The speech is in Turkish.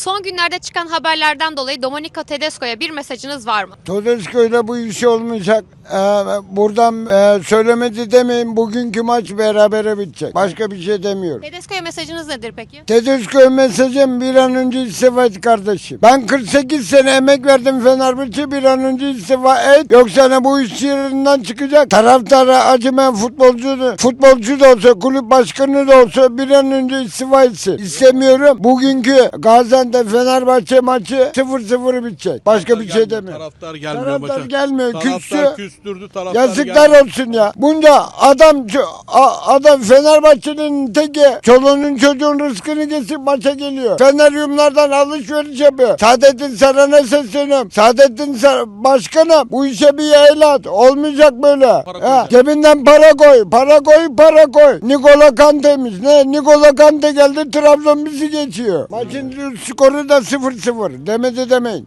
Son günlerde çıkan haberlerden dolayı Domenico Tedesco'ya bir mesajınız var mı? Tedesco'yla bu iş olmayacak. Buradan söylemedi demeyin. Bugünkü maç berabere bitecek. Başka bir şey demiyorum. Tedesco'ya mesajınız nedir peki? Tedesco'ya mesajım bir an önce istifa et kardeşim. Ben 48 sene emek verdim Fenerbahçe, bir an önce istifa et. Yoksa ne bu iş yerinden çıkacak. Taraftara acımayan futbolcu da olsa, kulüp başkanı da olsa bir an önce istifa etsin. İstemiyorum. Bugünkü Gaziantep Fenerbahçe maçı 0-0 bitecek. Başka bir şey demiyorum. Taraftar gelmiyor Taraftar maça. gelmiyor. Taraftar küstürdü, taraftar Yazıklar gelmiyor. olsun ya. Bunca adam Fenerbahçe'nin teki çoluğunun çocuğun rızkını kesip maça geliyor. Feneryumlardan alışveriş yapıyor. Saadettin Saran'a sesleniyorum. Saadettin Saran başkanım, bu işe bir el at. Olmayacak böyle. Cebinden para koy. Para koy. Nikola Kante'miş. Ne? Nikola Kante geldi, Trabzon bizi geçiyor. Maçın skoru da 0-0. Demedi demeyin.